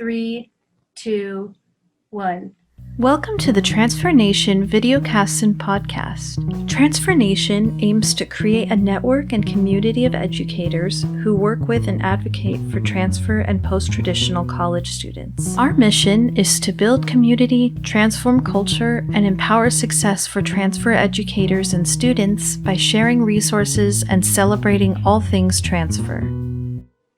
Three, two, one. Welcome to the Transfer Nation videocast and podcast. Transfer Nation aims to create a network and community of educators who work with and advocate for transfer and post-traditional college students. Our mission is to build community, transform culture, and empower success for transfer educators and students by sharing resources and celebrating all things transfer.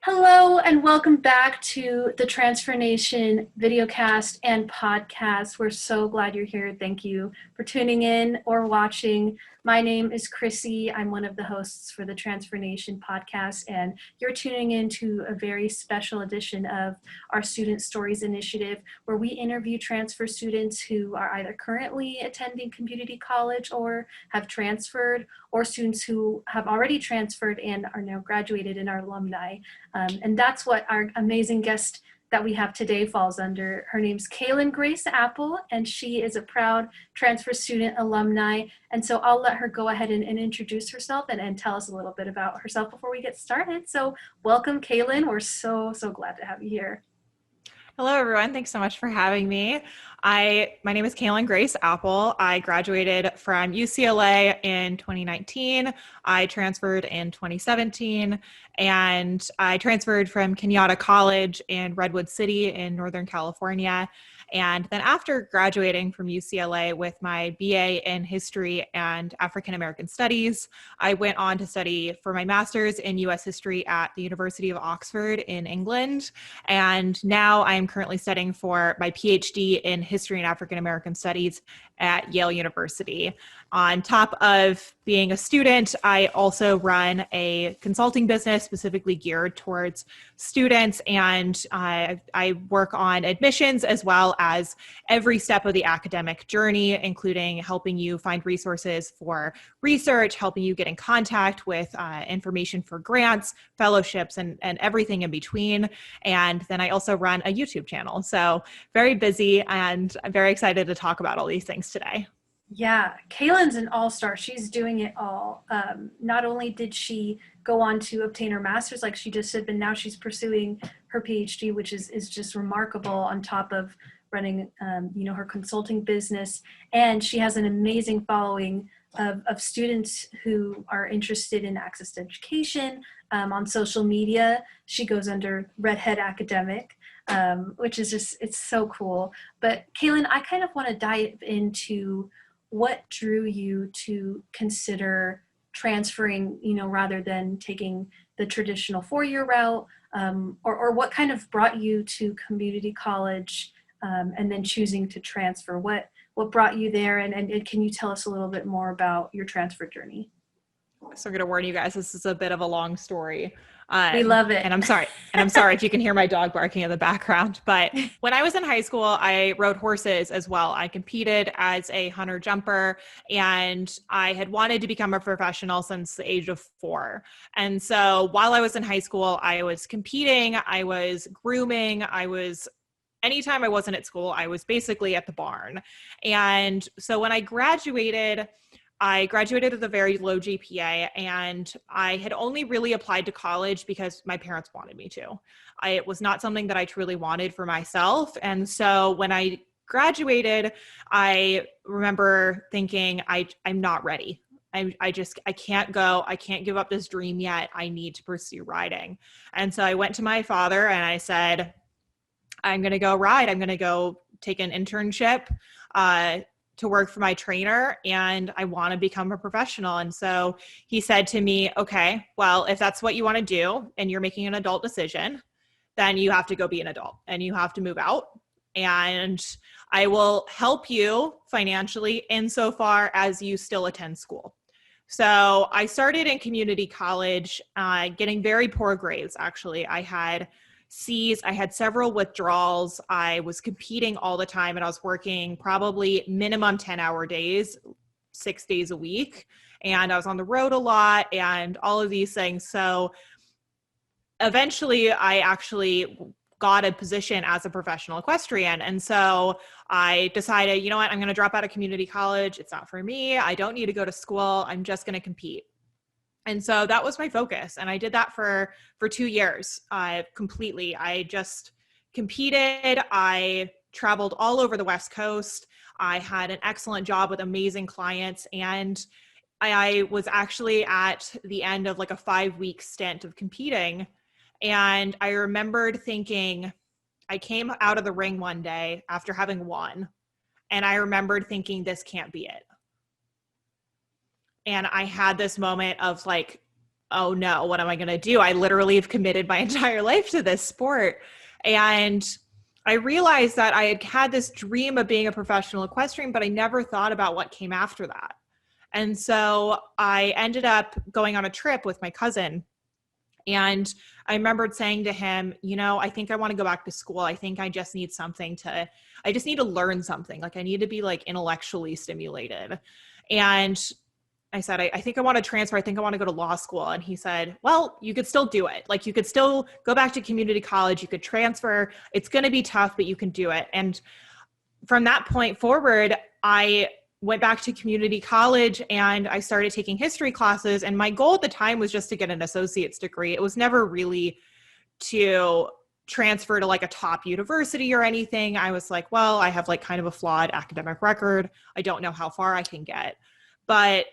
Hello and welcome back to the Transfer Nation videocast and podcast. We're so glad you're here. Thank you for tuning in or watching. My name is Chrissy. I'm one of the hosts for the Transfer Nation podcast, and you're tuning in to a very special edition of our Student Stories Initiative, where we interview transfer students who are either currently attending community college or have transferred, or students who have already transferred and are now graduated and are alumni. And that's what our amazing guest that we have today falls under. Her name's Kaelyn Grace Apple, and she is a proud transfer student alumni. And so I'll let her go ahead and introduce herself and tell us a little bit about herself before we get started. So welcome, Kaelyn. We're so glad to have you here. Hello, everyone. Thanks so much for having me. My name is Kaelyn Grace Apple. I graduated from UCLA in 2019. I transferred in 2017, and I transferred from Kenyatta College in Redwood City in Northern California. And then after graduating from UCLA with my BA in History and African American Studies, I went on to study for my master's in US History at the University of Oxford in England. And now I am currently studying for my PhD in History and African American Studies at Yale University. On top of being a student, I also run a consulting business specifically geared towards students, and I work on admissions as well as every step of the academic journey, including helping you find resources for research, helping you get in contact with information for grants, fellowships, and everything in between. And then I also run a YouTube channel. So very busy, and I'm very excited to talk about all these things today. Yeah, Kaelyn's an all-star. She's doing it all. Not only did she go on to obtain her master's, like she just said, but now she's pursuing her PhD, which is just remarkable, on top of running, her consulting business. And she has an amazing following of students who are interested in access to education. On social media, she goes under Redhead Academic, which is just, it's so cool. But Kaelyn, I kind of want to dive into what drew you to consider transferring, rather than taking the traditional four-year route, or what kind of brought you to community college, and then choosing to transfer? What brought you there, and can you tell us a little bit more about your transfer journey? So I'm going to warn you guys, this is a bit of a long story. We love it. And I'm sorry if you can hear my dog barking in the background. But when I was in high school, I rode horses as well. I competed as a hunter jumper, and I had wanted to become a professional since the age of 4. And so while I was in high school, I was competing, I was grooming, anytime I wasn't at school, I was basically at the barn. And so when I graduated with a very low GPA, and I had only really applied to college because my parents wanted me to. It was not something that I truly wanted for myself. And so when I graduated, I remember thinking, I'm not ready. I can't go. I can't give up this dream yet. I need to pursue riding. And so I went to my father and I said, I'm going to go ride. I'm going to go take an internship to work for my trainer, and I want to become a professional. And so he said to me, okay, well, if that's what you want to do and you're making an adult decision, then you have to go be an adult and you have to move out. And I will help you financially insofar as you still attend school. So I started in community college, getting very poor grades. Actually, I had C's. I had several withdrawals. I was competing all the time, and I was working probably minimum 10-hour days, 6 days a week. And I was on the road a lot and all of these things. So eventually I actually got a position as a professional equestrian. And so I decided, you know what, I'm going to drop out of community college. It's not for me. I don't need to go to school. I'm just going to compete. And so that was my focus. And I did that for 2 years completely. I just competed. I traveled all over the West Coast. I had an excellent job with amazing clients, and I was actually at the end of like a 5-week stint of competing. And I remembered thinking, I came out of the ring one day after having won, and I remembered thinking, this can't be it. And I had this moment of like, oh no, what am I going to do? I literally have committed my entire life to this sport. And I realized that I had had this dream of being a professional equestrian, but I never thought about what came after that. And so I ended up going on a trip with my cousin. And I remembered saying to him, you know, I think I want to go back to school. I think I just need I just need to learn something. Like I need to be like intellectually stimulated. And I said, I think I want to transfer. I think I want to go to law school. And he said, well, you could still do it. Like you could still go back to community college. You could transfer. It's going to be tough, but you can do it. And from that point forward, I went back to community college and I started taking history classes. And my goal at the time was just to get an associate's degree. It was never really to transfer to like a top university or anything. I was like, well, I have like kind of a flawed academic record. I don't know how far I can get. But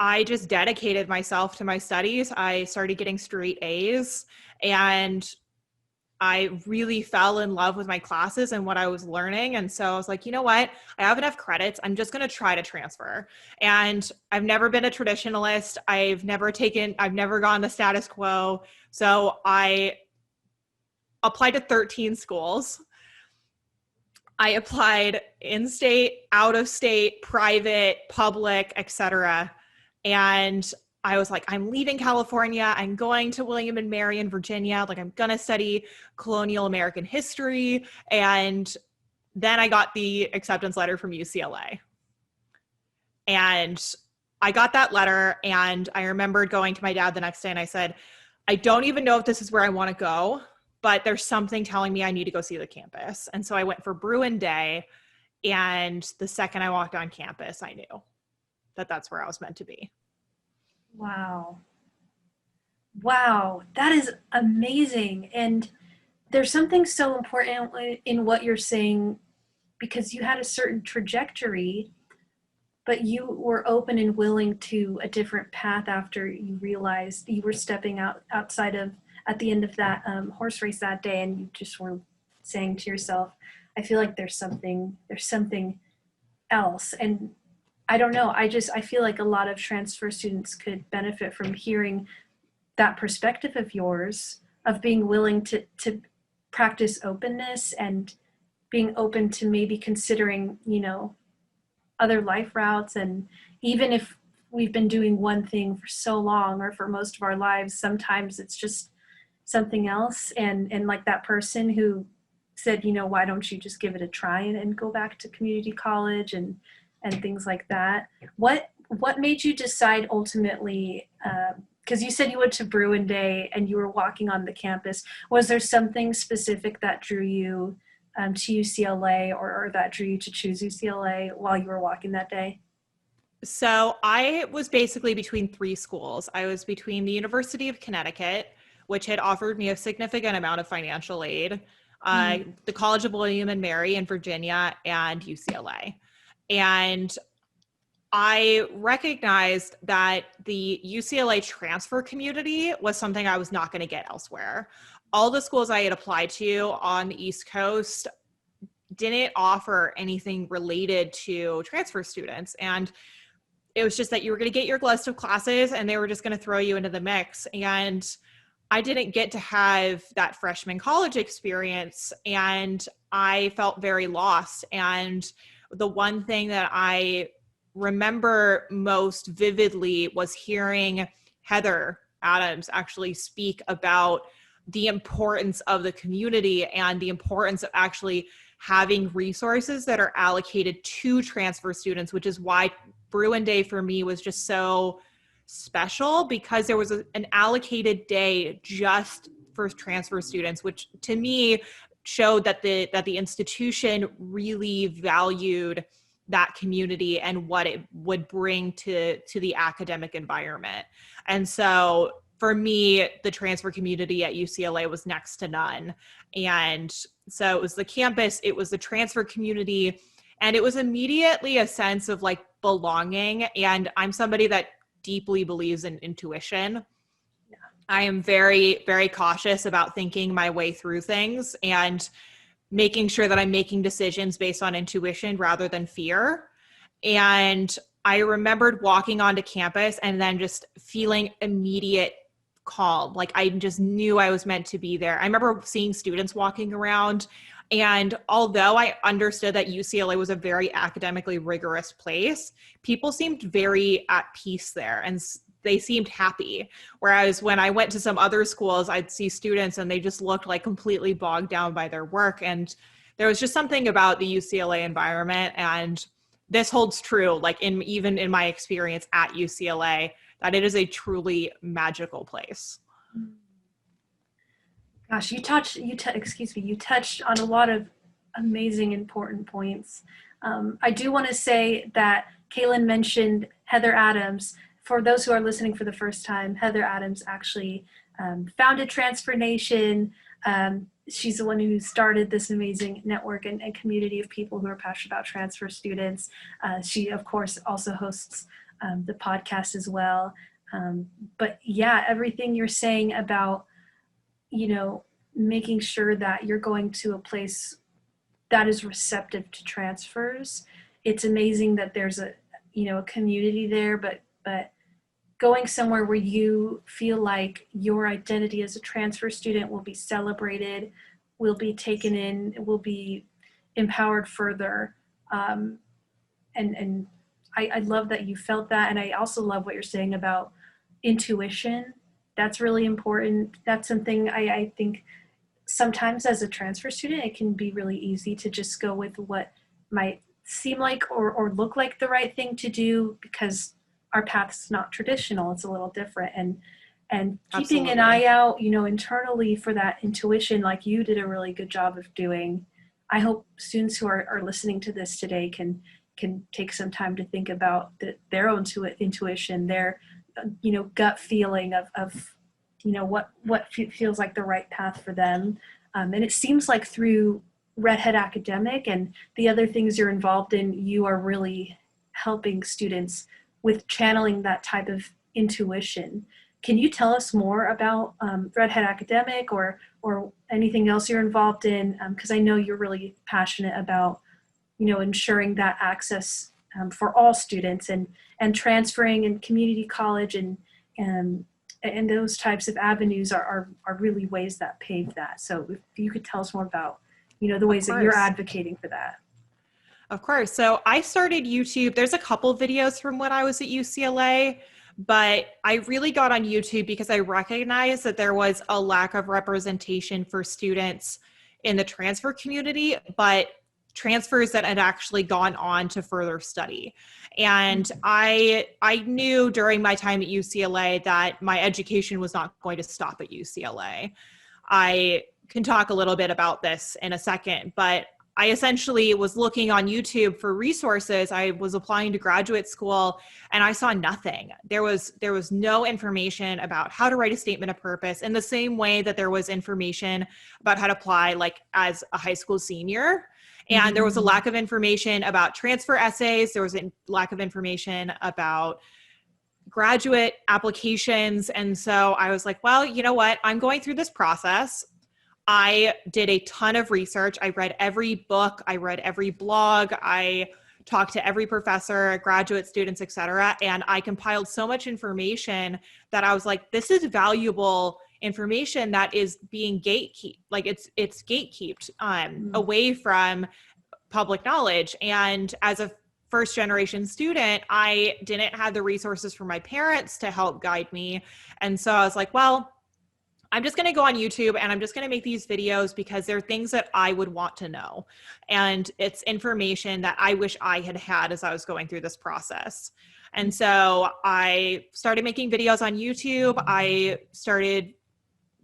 I just dedicated myself to my studies. I started getting straight A's, and I really fell in love with my classes and what I was learning. And so I was like, you know what? I have enough credits. I'm just going to try to transfer. And I've never been a traditionalist. I've never gone the status quo. So I applied to 13 schools. I applied in-state, out-of-state, private, public, etc. And I was like, I'm leaving California. I'm going to William and Mary in Virginia. Like I'm going to study colonial American history. And then I got the acceptance letter from UCLA. And I got that letter, and I remembered going to my dad the next day and I said, I don't even know if this is where I want to go, but there's something telling me I need to go see the campus. And so I went for Bruin Day. And the second I walked on campus, I knew that that's where I was meant to be. Wow. Wow, that is amazing. And there's something so important in what you're saying, because you had a certain trajectory, but you were open and willing to a different path after you realized you were stepping outside of, at the end of that horse race that day, and you just were saying to yourself, I feel like there's something else. And I don't know, I feel like a lot of transfer students could benefit from hearing that perspective of yours, of being willing to practice openness and being open to maybe considering, you know, other life routes. And even if we've been doing one thing for so long or for most of our lives, sometimes it's just something else. And like that person who said, you know, why don't you just give it a try and go back to community college and things like that. What made you decide ultimately, because you said you went to Bruin Day and you were walking on the campus, was there something specific that drew you to UCLA or that drew you to choose UCLA while you were walking that day? So I was basically between 3 schools. I was between the University of Connecticut, which had offered me a significant amount of financial aid, the College of William and Mary in Virginia, and UCLA. And I recognized that the UCLA transfer community was something I was not going to get elsewhere. All the schools I had applied to on the East Coast didn't offer anything related to transfer students. And it was just that you were going to get your list of classes and they were just going to throw you into the mix. And I didn't get to have that freshman college experience, and I felt very lost. And the one thing that I remember most vividly was hearing Heather Adams actually speak about the importance of the community and the importance of actually having resources that are allocated to transfer students, which is why Bruin Day for me was just so special, because there was an allocated day just for transfer students, which to me showed that the institution really valued that community and what it would bring to the academic environment. And so for me, the transfer community at UCLA was next to none. And so it was the campus, it was the transfer community, and it was immediately a sense of like belonging. And I'm somebody that deeply believes in intuition. I am very, very cautious about thinking my way through things and making sure that I'm making decisions based on intuition rather than fear. And I remembered walking onto campus and then just feeling immediate calm. Like I just knew I was meant to be there. I remember seeing students walking around, and although I understood that UCLA was a very academically rigorous place, people seemed very at peace there and they seemed happy. Whereas when I went to some other schools, I'd see students and they just looked like completely bogged down by their work. And there was just something about the UCLA environment, and this holds true, like even in my experience at UCLA, that it is a truly magical place. Gosh, you touched on a lot of amazing, important points. I do want to say that Kaelyn mentioned Heather Adams. For those who are listening for the first time, Heather Adams actually founded Transfer Nation. She's the one who started this amazing network and community of people who are passionate about transfer students. She, of course, also hosts the podcast as well. But yeah, everything you're saying about, making sure that you're going to a place that is receptive to transfers. It's amazing that there's a community there, but going somewhere where you feel like your identity as a transfer student will be celebrated, will be taken in, will be empowered further. And I love that you felt that. And I also love what you're saying about intuition. That's really important. That's something I think sometimes as a transfer student, it can be really easy to just go with what might seem like or look like the right thing to do, because our path's not traditional. It's a little different. And keeping Absolutely. an eye out, internally for that intuition, like you did a really good job of doing. I hope students who are listening to this today can take some time to think about their own intuition, their, gut feeling of what feels like the right path for them. And it seems like through Redhead Academic and the other things you're involved in, you are really helping students with channeling that type of intuition. Can you tell us more about Redhead Academic or anything else you're involved in? Because I know you're really passionate about, ensuring that access for all students and transferring and community college and those types of avenues are really ways that pave that. So if you could tell us more about, the ways that you're advocating for that. Of course. So I started YouTube. There's a couple videos from when I was at UCLA, but I really got on YouTube because I recognized that there was a lack of representation for students in the transfer community, but transfers that had actually gone on to further study. And I knew during my time at UCLA that my education was not going to stop at UCLA. I can talk a little bit about this in a second, but I essentially was looking on YouTube for resources. I was applying to graduate school and I saw nothing. There was no information about how to write a statement of purpose in the same way that there was information about how to apply like as a high school senior. And there was a lack of information about transfer essays. There was a lack of information about graduate applications. And so I was like, well, you know what? I'm going through this process. I did a ton of research. I read every book. I read every blog. I talked to every professor, graduate students, et cetera. And I compiled so much information that I was like, this is valuable information that is being gatekept. Like it's gatekept away from public knowledge. And as a first generation student, I didn't have the resources for my parents to help guide me. And so I was like, well, I'm just going to go on YouTube and I'm just going to make these videos because they're things that I would want to know. And it's information that I wish I had had as I was going through this process. And so I started making videos on YouTube. I started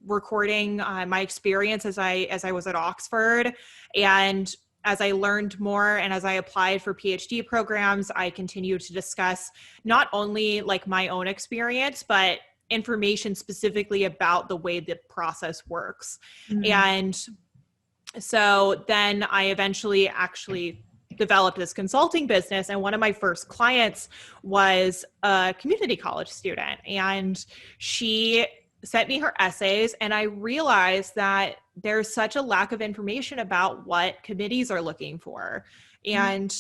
recording my experience as I was at Oxford. And as I learned more and as I applied for PhD programs, I continued to discuss not only like my own experience, but information specifically about the way the process works. Mm. And so then I eventually actually developed this consulting business. And one of my first clients was a community college student. And she sent me her essays. And I realized that there's such a lack of information about what committees are looking for. And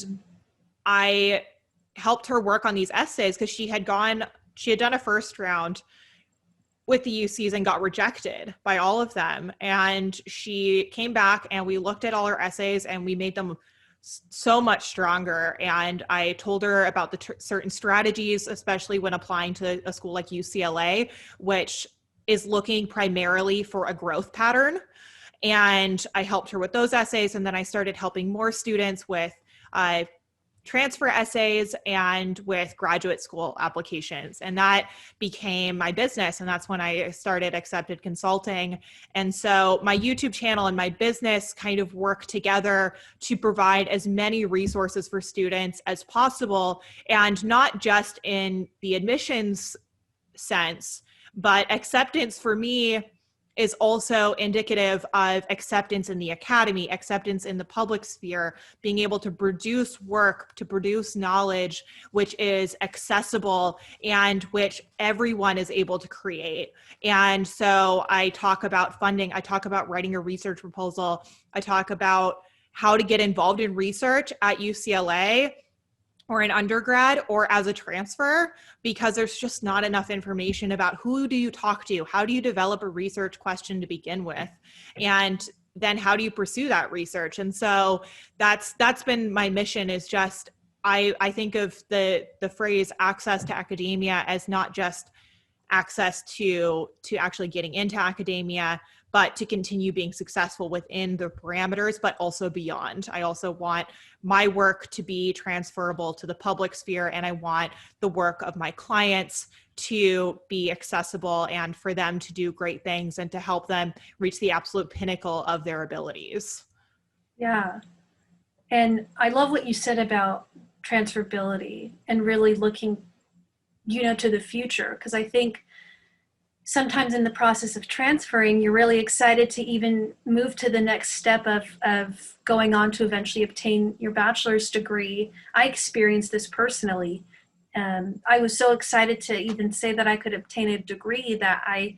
I helped her work on these essays because she had done a first round with the UCs and got rejected by all of them. And she came back and we looked at all her essays and we made them so much stronger. And I told her about the certain strategies, especially when applying to a school like UCLA, which is looking primarily for a growth pattern. And I helped her with those essays. And then I started helping more students with transfer essays and with graduate school applications. And that became my business. And that's when I started Accepted Consulting. And so my YouTube channel and my business kind of work together to provide as many resources for students as possible. And not just in the admissions sense, but acceptance for me is also indicative of acceptance in the academy, acceptance in the public sphere, being able to produce work, to produce knowledge, which is accessible and which everyone is able to create. And so I talk about funding, I talk about writing a research proposal, I talk about how to get involved in research at UCLA or an undergrad or as a transfer, because there's just not enough information about who do you talk to, how do you develop a research question to begin with, and then how do you pursue that research. And so that's been my mission, is just I think of the phrase access to academia as not just access to actually getting into academia, but to continue being successful within the parameters, but also beyond. I also want my work to be transferable to the public sphere, and I want the work of my clients to be accessible and for them to do great things and to help them reach the absolute pinnacle of their abilities. Yeah. And I love what you said about transferability and really looking, to the future, because I think sometimes in the process of transferring, you're really excited to even move to the next step of going on to eventually obtain your bachelor's degree. I experienced this personally. I was so excited to even say that I could obtain a degree that I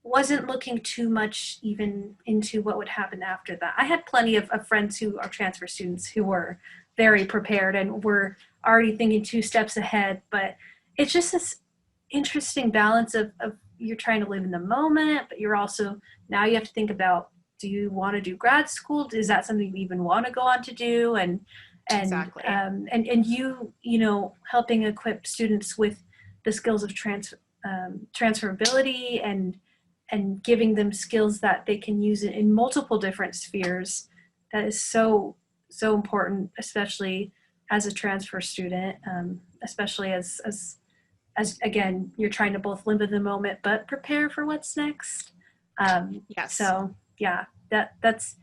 wasn't looking too much even into what would happen after that. I had plenty of friends who are transfer students who were very prepared and were already thinking 2 steps ahead, but it's just this interesting balance of you're trying to live in the moment, but you're also, now you have to think about, do you want to do grad school? Is that something you even want to go on to do? And Exactly. And you helping equip students with the skills of transferability and giving them skills that they can use in multiple different spheres. That is so important, especially as a transfer student, especially as again, you're trying to both live in the moment but prepare for what's next. Yes. So yeah, that's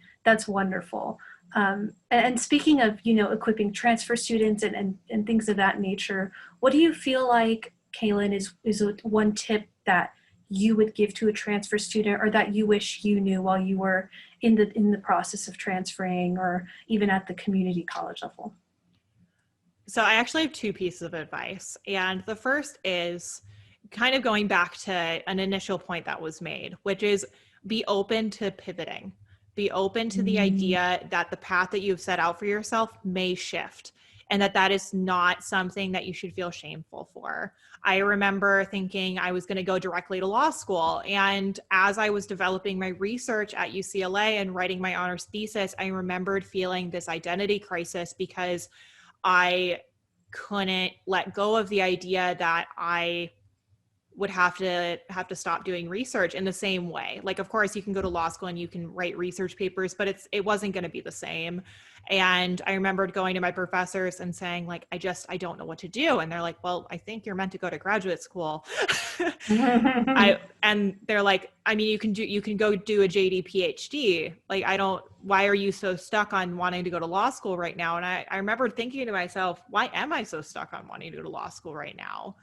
wonderful. And speaking of equipping transfer students and things of that nature, what do you feel like, Kaelyn, is one tip that you would give to a transfer student, or that you wish you knew while you were in the process of transferring, or even at the community college level? So I actually have 2 pieces of advice. And the first is kind of going back to an initial point that was made, which is be open to pivoting. Be open to the idea that the path that you've set out for yourself may shift, and that is not something that you should feel shameful for. I remember thinking I was going to go directly to law school. And as I was developing my research at UCLA and writing my honors thesis, I remembered feeling this identity crisis because I couldn't let go of the idea that I would have to stop doing research in the same way. Like, of course, you can go to law school and you can write research papers, but it wasn't going to be the same. And I remembered going to my professors and saying, like, I don't know what to do. And they're like, well, I think you're meant to go to graduate school. And they're like, I mean, you can go do a JD PhD. Like, why are you so stuck on wanting to go to law school right now? And I remember thinking to myself, why am I so stuck on wanting to go to law school right now?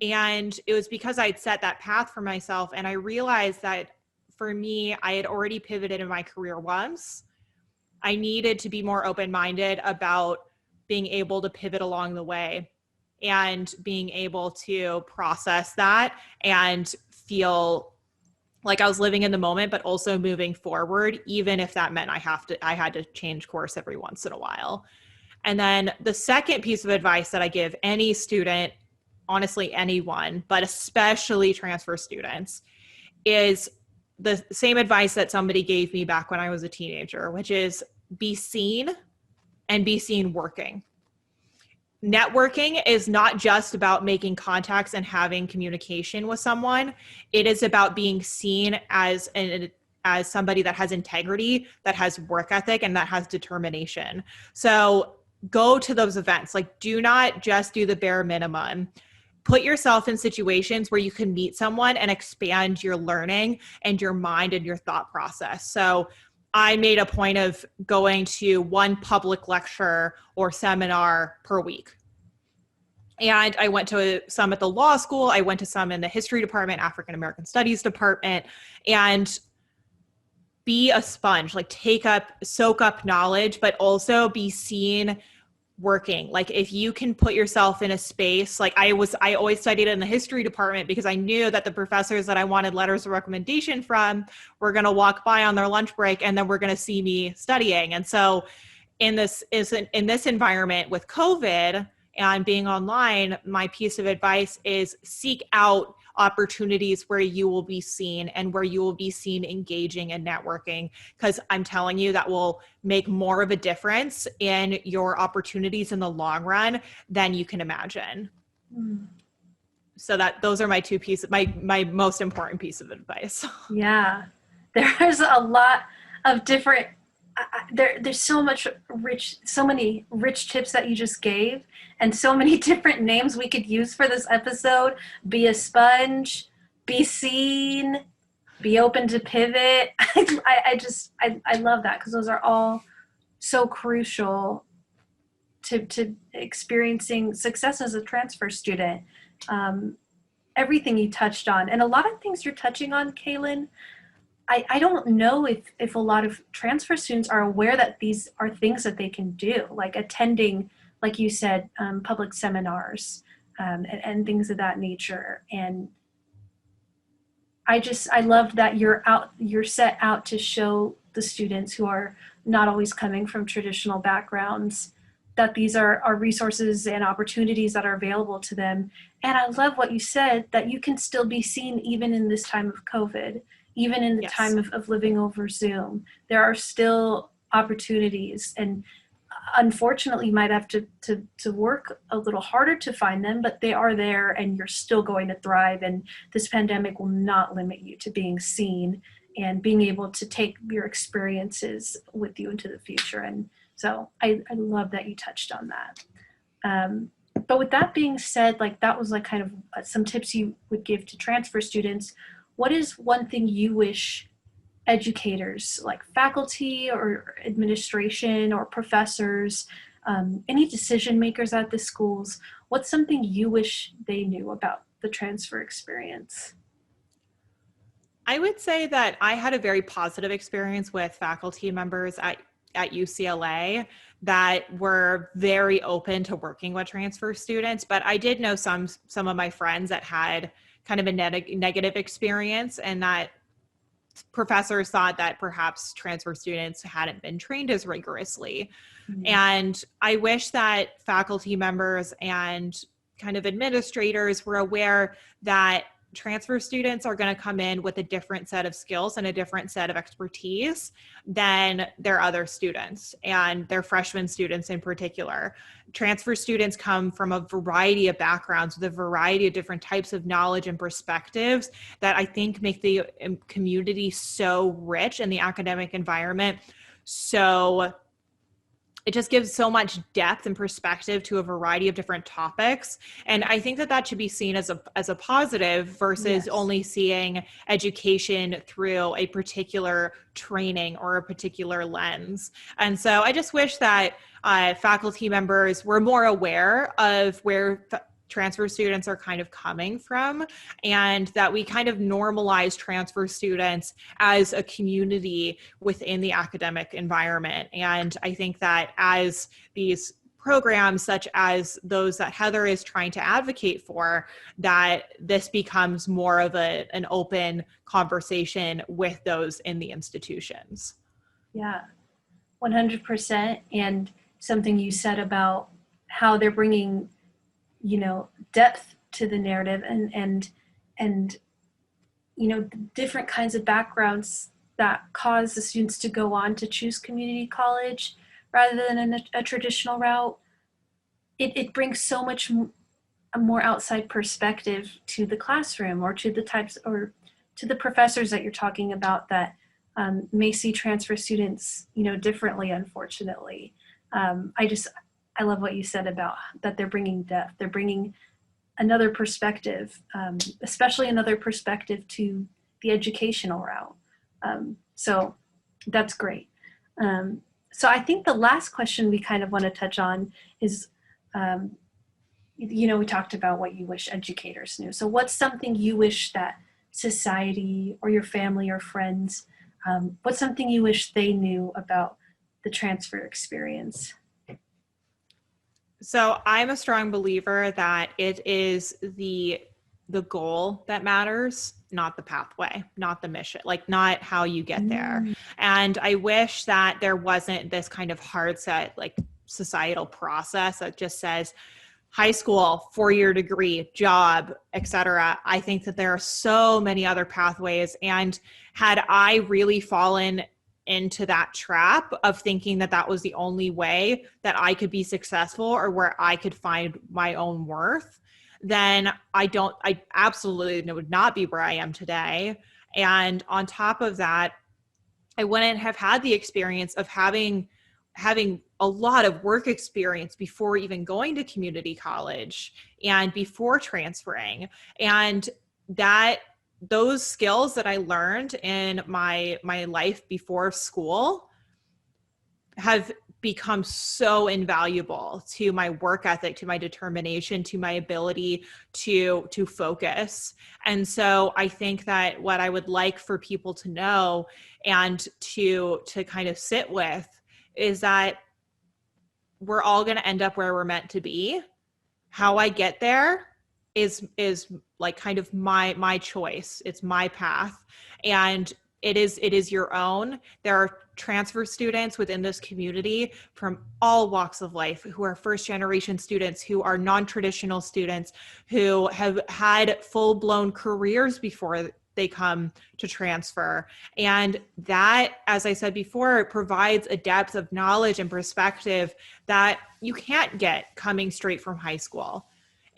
And it was because I'd set that path for myself. And I realized that for me, I had already pivoted in my career once. I needed to be more open-minded about being able to pivot along the way and being able to process that and feel like I was living in the moment, but also moving forward, even if that meant I had to change course every once in a while. And then the second piece of advice that I give any student, honestly, anyone, but especially transfer students, is the same advice that somebody gave me back when I was a teenager, which is be seen and be seen working. Networking is not just about making contacts and having communication with someone. It is about being seen as somebody that has integrity, that has work ethic, and that has determination. So go to those events. Like, do not just do the bare minimum. Put yourself in situations where you can meet someone and expand your learning and your mind and your thought process. So I made a point of going to one public lecture or seminar per week. And I went to some at the law school. I went to some in the history department, African American studies department, and be a sponge, like soak up knowledge, but also be seen working. Like, if you can put yourself in a space, like I always studied in the history department because I knew that the professors that I wanted letters of recommendation from were going to walk by on their lunch break and then we're going to see me studying. And so in this environment with COVID and being online, my piece of advice is seek out opportunities where you will be seen and where you will be seen engaging and networking, because I'm telling you that will make more of a difference in your opportunities in the long run than you can imagine. So those are my two pieces, my most important piece of advice. Yeah, there's a lot of different there's so many rich tips that you just gave, and so many different names we could use for this episode. Be a sponge, be seen, be open to pivot. I love that, because those are all so crucial to experiencing success as a transfer student. Everything you touched on, and a lot of things you're touching on, Kaelyn, I don't know if a lot of transfer students are aware that these are things that they can do, like attending, like you said, public seminars, and things of that nature. And I loved that you're set out to show the students who are not always coming from traditional backgrounds that these are resources and opportunities that are available to them. And I love what you said, that you can still be seen even in this time of COVID. Even in the Yes. time of living over Zoom, there are still opportunities, and unfortunately you might have to work a little harder to find them, but they are there and you're still going to thrive. And this pandemic will not limit you to being seen and being able to take your experiences with you into the future. And so I love that you touched on that. But with that being said, like, that was like kind of some tips you would give to transfer students. What is one thing you wish educators, like faculty or administration or professors, any decision makers at the schools, what's something you wish they knew about the transfer experience? I would say that I had a very positive experience with faculty members at UCLA that were very open to working with transfer students, but I did know some of my friends that had kind of a negative experience, and that professors thought that perhaps transfer students hadn't been trained as rigorously. Mm-hmm. And I wish that faculty members and kind of administrators were aware that transfer students are going to come in with a different set of skills and a different set of expertise than their other students, and their freshman students in particular. Transfer students come from a variety of backgrounds with a variety of different types of knowledge and perspectives that I think make the community so rich, and the academic environment so it just gives so much depth and perspective to a variety of different topics. And I think that should be seen as a positive versus yes. only seeing education through a particular training or a particular lens. And so I just wish that faculty members were more aware of where transfer students are kind of coming from, and that we kind of normalize transfer students as a community within the academic environment. And I think that as these programs such as those that Heather is trying to advocate for, that this becomes more of an open conversation with those in the institutions. Yeah, 100%. And something you said about how they're bringing, depth to the narrative and different kinds of backgrounds that cause the students to go on to choose community college rather than a traditional route. It brings so much a more outside perspective to the classroom, or to the types, or to the professors that you're talking about that may see transfer students, differently, unfortunately. I love what you said about that they're bringing depth. They're bringing another perspective, especially another perspective to the educational route. So that's great. So I think the last question we kind of want to touch on is, we talked about what you wish educators knew. So what's something you wish that society or your family or friends, what's something you wish they knew about the transfer experience? So I'm a strong believer that it is the goal that matters, not the pathway, not the mission, like not how you get there. And I wish that there wasn't this kind of hard set, like societal process that just says high school, 4-year degree, job, etc. I think that there are so many other pathways. And had I really fallen into that trap of thinking that that was the only way that I could be successful or where I could find my own worth, then I absolutely would not be where I am today. And on top of that, I wouldn't have had the experience of having a lot of work experience before even going to community college and before transferring. And that those skills that I learned in my life before school have become so invaluable to my work ethic, to my determination, to my ability to focus. And so I think that what I would like for people to know and to kind of sit with is that we're all going to end up where we're meant to be. How I get there is like kind of my choice. It's my path. And it is your own. There are transfer students within this community from all walks of life who are first generation students, who are non-traditional students, who have had full-blown careers before they come to transfer. And that, as I said before, it provides a depth of knowledge and perspective that you can't get coming straight from high school.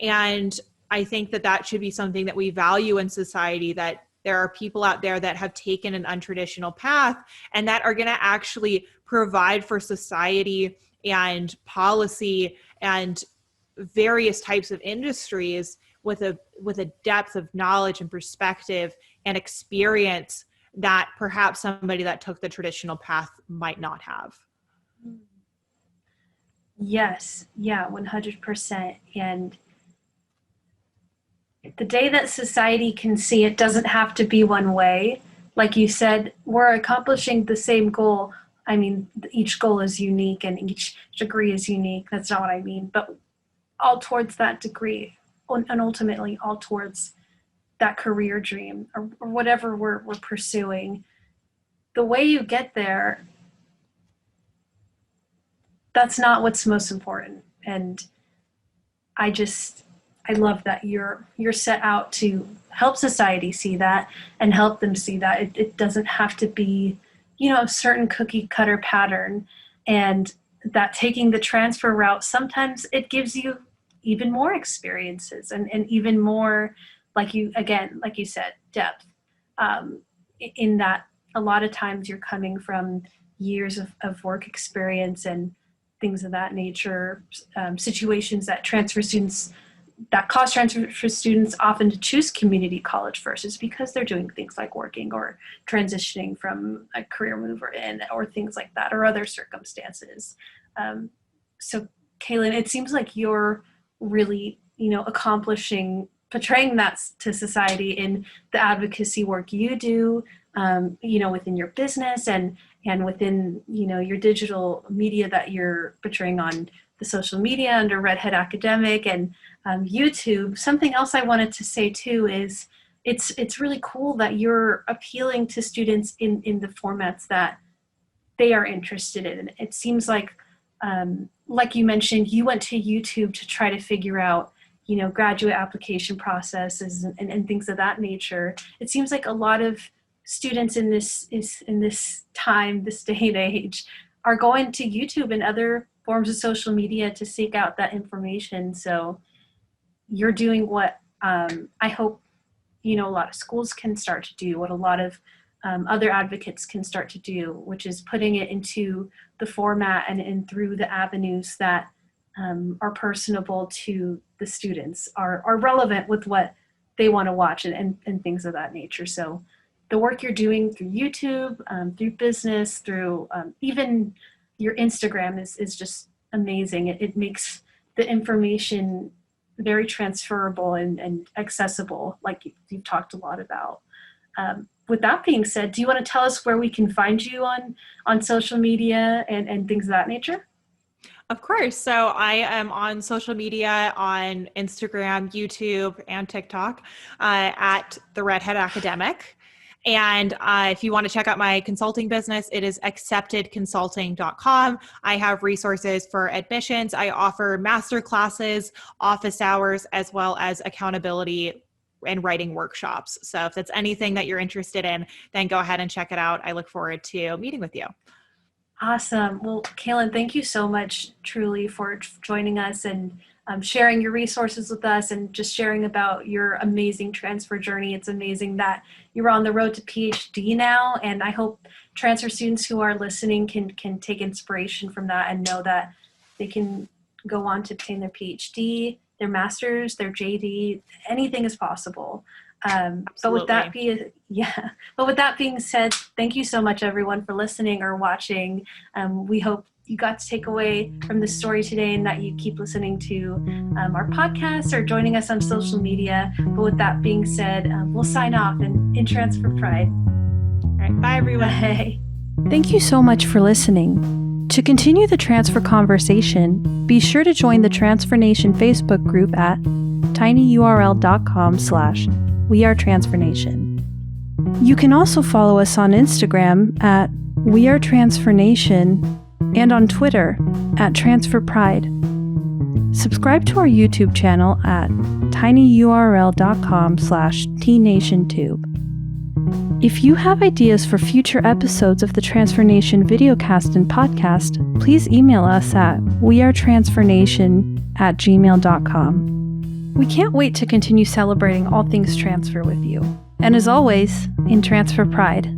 And I think that that should be something that we value in society, that there are people out there that have taken an untraditional path and that are going to actually provide for society and policy and various types of industries with a depth of knowledge and perspective and experience that perhaps somebody that took the traditional path might not have. Yes, yeah, 100%. And the day that society can see it doesn't have to be one way. Like you said, we're accomplishing the same goal. I mean, each goal is unique and each degree is unique. That's not what I mean, but all towards that degree, and ultimately all towards that career dream or whatever we're pursuing. The way you get there, that's not what's most important. And I love that you're set out to help society see that and help them see that it doesn't have to be, a certain cookie cutter pattern, and that taking the transfer route, sometimes it gives you even more experiences and even more, like you said, depth, in that a lot of times you're coming from years of work experience and things of that nature, situations that cause transfer students often to choose community college versus because they're doing things like working or transitioning from a career move or things like that, or other circumstances. So Kaelyn, it seems like you're really, portraying that to society in the advocacy work you do, within your business and within, your digital media that you're portraying on the social media under Redhead Academic and YouTube. Something else I wanted to say too is it's really cool that you're appealing to students in the formats that they are interested in. It seems like you mentioned, you went to YouTube to try to figure out, graduate application processes and things of that nature. It seems like a lot of students in this day and age, are going to YouTube and other forms of social media to seek out that information. So you're doing what I hope, a lot of schools can start to do, what a lot of other advocates can start to do, which is putting it into the format and through the avenues that are personable to the students, are relevant with what they want to watch and things of that nature. So the work you're doing through YouTube, through business, through even your Instagram is just amazing. It makes the information very transferable and accessible, like you've talked a lot about. With that being said, do you want to tell us where we can find you on social media and things of that nature? Of course. So I am on social media on Instagram, YouTube, and TikTok at the Redhead Academic. And if you want to check out my consulting business, it is acceptedconsulting.com. I have resources for admissions. I offer master classes, office hours, as well as accountability and writing workshops. So if that's anything that you're interested in, then go ahead and check it out. I look forward to meeting with you. Awesome. Well, Kaelyn, thank you so much, truly, for joining us and sharing your resources with us and just sharing about your amazing transfer journey. It's amazing that you're on the road to PhD now, and I hope transfer students who are listening can take inspiration from that and know that they can go on to obtain their PhD, their master's, their JD. Anything is possible. But with that being said, thank you so much, everyone, for listening or watching. We hope you got to take away from this story today and that you keep listening to our podcast or joining us on social media. But with that being said, we'll sign off in Transfer Pride. All right. Bye, everyone. Bye. Thank you so much for listening. To continue the transfer conversation, be sure to join the Transfer Nation Facebook group at tinyurl.com/wearetransfernation. You can also follow us on Instagram at wearetransfernation and on Twitter at transferpride. Subscribe to our YouTube channel at tinyurl.com/tnationtube. If you have ideas for future episodes of the Transfer Nation videocast and podcast, please email us at wearetransfernation@gmail.com. We can't wait to continue celebrating all things transfer with you. And as always, in Transfer Pride.